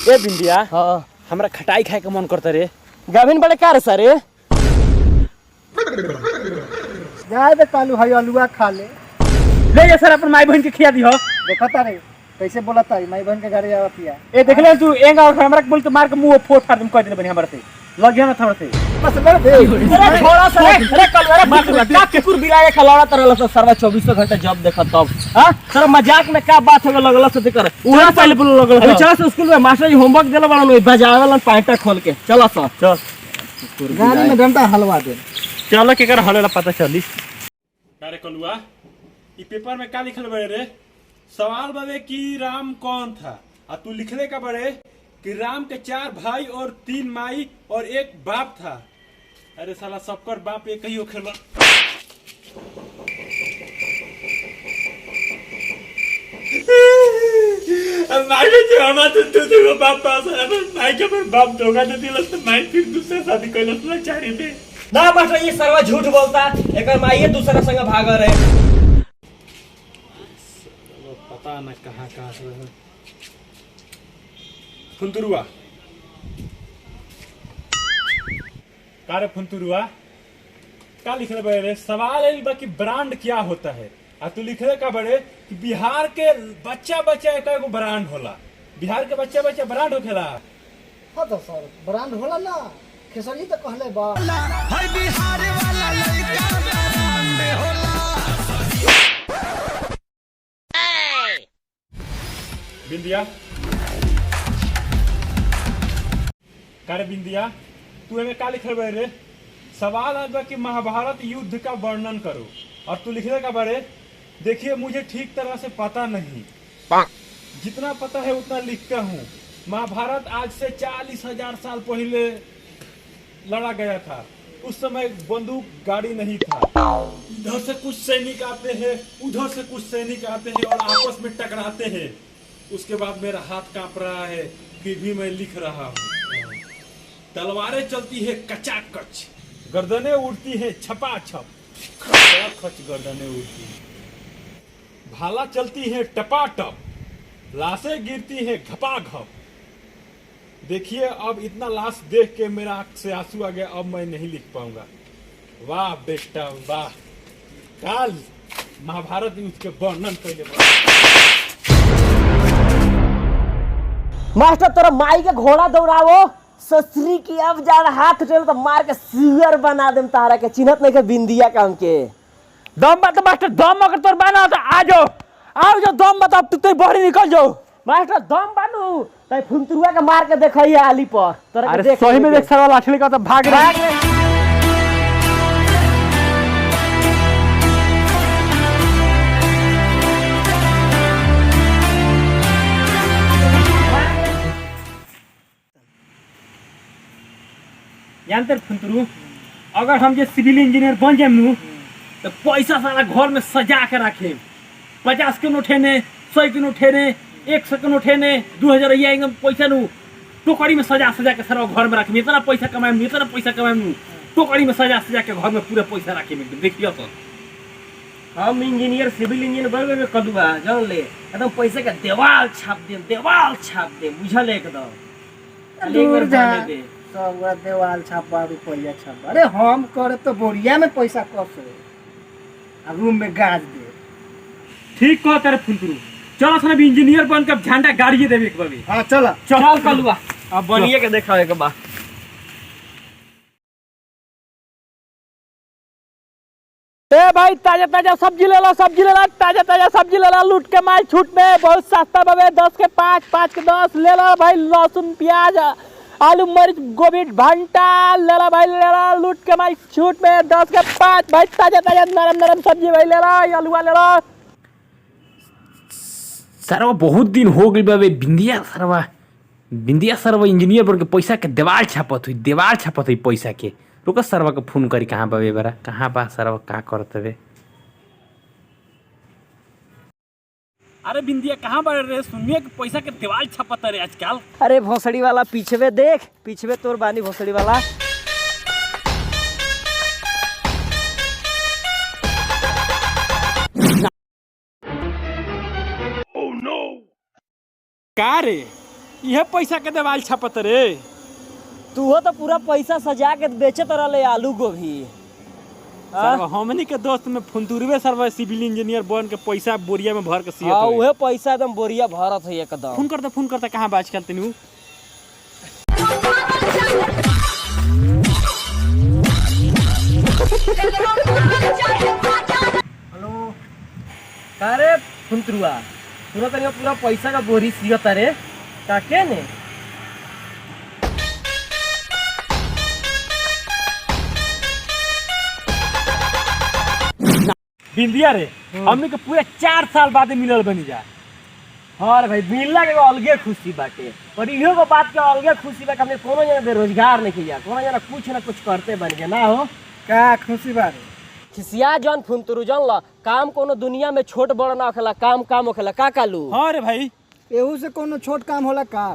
ए बिंदिया हाँ हमरा खटाई खाए के मन करता रे। गाभिन बड़े कार सारे जाए दे कालू भाई अलुआ खा ले ले सर अपन माई बहन के खिया दी हो। देखा तारे कैसे बोला था माई बहन के घर आवत या ए देख ले तू एंगा और हमरा बोल के मार के मुंह फोड़ फाड़ दम कह दे बनी हमरा से लग गया ना थोड़ा से बस ले दे अरे थोड़ा सा अरे कल अरे मार का कुकुर बिलाए खलाड़ा तरह से सरवा 24 घंटा जब देखा तब हां सर मजाक में का बात हो लगल से कर उहा पहले बोल लगल अरे चल स्कूल में मास्टर जी होमवर्क देला बड़ा लो बजावे वाला पाइटा खोल के चल सा चल गाड़ी में डंडा हलवा दे चलो के कर हलेला पता चली। अरे कलुआ ई पेपर में का लिखल बड़े रे? सवाल बड़े कि राम कौन था और तू लिखले का बड़े कि राम के 4 भाई और 3 माई और 1 बाप था। अरे साला सबकर बाप एक ही होखेला। माई के हमा तो बाप पास है माई के बाप धोखा दे दिलस तो माई फिर दूसरा शादी कइलस ना चारी में ना मास्टर ये सरवा झूठ बोलता एकर माई दूसरा संग भागा रहे पता न कहां से फुंतुरुआ कारे फुंतुरुआ का लिखले बड़े सवाल है बाकी ब्रांड क्या होता है आ तू लिखले का बड़े कि बिहार के बच्चा बच्चा एक ब्रांड होला। बिहार के बच्चा बच्चा ब्रांड होखेला। हां तो सर ब्रांड होला ना खेसरी तो कहले बा हाय बिहार वाला लड़का ब्रांड होला। बिंदिया कारे बिंदिया तू एमे का लिखल बड़े रे? सवाल है कि महाभारत युद्ध का वर्णन करो और तू लिखने का बड़े देखिए मुझे ठीक तरह से पता नहीं जितना पता है उतना लिखता हूँ। महाभारत आज से 40,000 साल पहले लड़ा गया था। उस समय बंदूक गाड़ी नहीं था। इधर से कुछ सैनिक आते हैं उधर से कुछ सैनिक आते हैं और आपस में टकराते हैं। उसके बाद मेरा हाथ कांप रहा है फिर भी मैं लिख रहा हूँ। तलवारें चलती है कचाकच गर्दनें उड़ती है छपाछप खच गर्दनें उड़ती है। भाला चलती है टपाटप लाशें गिरती है घपाघप। देखिए अब इतना लाश देख के मेरा आंख से आंसू आ गया। अब मैं नहीं लिख पाऊंगा। वाह बेटा वाह काल महाभारत युद्ध के वर्णन कैले मास्टर तोरा माई के घोड़ा दौड़ावो ससुरी की अब जान हाथ उठेल तो मार के सियर बना देम तारा के चिन्हत नहीं के बिंदिया काम के दम बता मास्टर दम अगर तोर बना तो आ जाओ आओ जो दम बता तू तो बाहर निकल जाओ। मास्टर दम बानू तै फुंतुरुआ के मार के देखई आली पर तोरा के अरे सही में देख साला लाठी का तो भाग रहा जानते फुंतरू अगर हम जे सिविल इंजीनियर बन जाए नू तो पैसा सारा घर में सजा के रखे 50 के नोट है 100 के नोट है 100 के नोट है 2000 एकदम पैसा नू टोकरी में सजा सजा के सारा घर में रखे। इतना पैसा कमाए टोकरी में सजा सजा के घर में पूरा पैसा रखे देखियो तो हम इंजीनियर सिविल इंजीनियर बन में कदुआ जान ले एकदम पैसे का देवाल छाप दे बुझल एकदम दूर जा सब देवाल छापा रुपया छापा। अरे हम करे तो बोरिया में पैसा कस आ रूम में गाज दे। ठीक कह तेरे फुंतरू चलो सन अभी इंजीनियर बन के झंडा गाड़िए देवे एक बार। हां चल चल कलुआ अब बनिए के देखावे के बा। ए भाई ताजा ताजा सब्जी ले लो ताजा सब्जी ले लो लूट के माल छूट में बहुत सस्ता बाबे 10 के 5 5 के 10 ले लो भाई। लहसुन प्याज आलू मरीच गोभी भंटा ले लो भाई ले लो लूट के माल छूट में 10 के 5 भाई। ताजा ताजा नरम नरम सब्जी भाई ले लो आलूआ ले लो। सरवा बहुत दिन हो गई बाबे बिंदिया सरवा इंजीनियर बन के पैसा के देवाल छापत हुई पैसा के। रुका सरवा के फोन करी कहाँ बाबे बरा कहाँ बा सरवा का करत बे। अरे बिंदिया कहाँ बारे रे सुनिए कि पैसा के देवाल छपत रे आजकल। अरे भोसड़ी वाला पीछे देख पीछे तोर बानी भोसड़ी वाला का रे यह पैसा के देवाल छापत रे। तू हो तो पूरा पैसा सजा के बेचत रहले आलू गोभी। सरवा हमनी के दोस्त में फुंतुरवे सरवा सिविल इंजीनियर बन के पैसा बोरिया में भर के सियत हाँ होई। उहे पैसा एकदम बोरिया भरत है एकदम। फोन करता कहाँ बाज खेलते नु। हेलो अरे फुंतरुआ पूरा तनिया पूरा पैसा का बोरी सियत रे काके ने। बिंदिया रे हमनी के पूरे 4 साल बाद मिलल बनी जा। हाँ रे भाई मिलला के एगो अलगे खुशी बाटे और इहो को बात के अलगे खुशी बा कि हमने कोनो जना बेरोजगार नहीं किया, कोनो जना कुछ ना कुछ करते बन गया ना हो। का खुशी बारे खिसिया जन फुंतरू जन ला काम कोनो दुनिया में छोट बड़ ना होखेला, काम काम होखेला का कालू। हाँ रे भाई एहू से कोनो छोट काम होला का।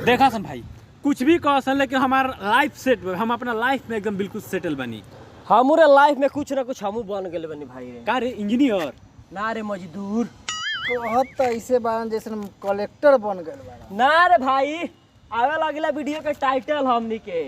देखा सन भाई कुछ भी कह सन लेकिन हमार लाइफ सेट, हम अपना लाइफ में एकदम बिल्कुल सेटल बनी। हमरे लाइफ में कुछ ना कुछ हमू बन गेल बनी भाई रे। का रे इंजीनियर ना रे मजदूर, कहत तो ऐसे बारन जैसे कलेक्टर बन गए बारन। ना रे भाई आवे लगला वीडियो के टाइटल हमनी के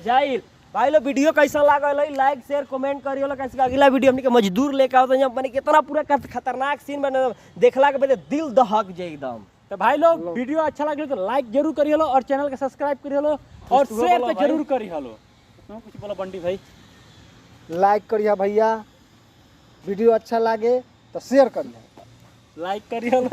जाइल भाई लो वीडियो कैसा लागल है लाइक शेयर कमेंट करियो लो। कैसे अगला वीडियो हमनी के मजदूर लेके आओ तो अपने कितना पूरा खतरनाक सीन बने देखला के बाद दिल दहक जाए एकदम। तो भाई लोग वीडियो अच्छा लगे तो लाइक जरूर करिए लो और चैनल के सब्सक्राइब करिए लो और शेयर तो जरूर करिए लो। कुछ बोलो बंटी भाई। लाइक करिया भैया, वीडियो अच्छा लागे तो शेयर करिया। लाइक करिए लो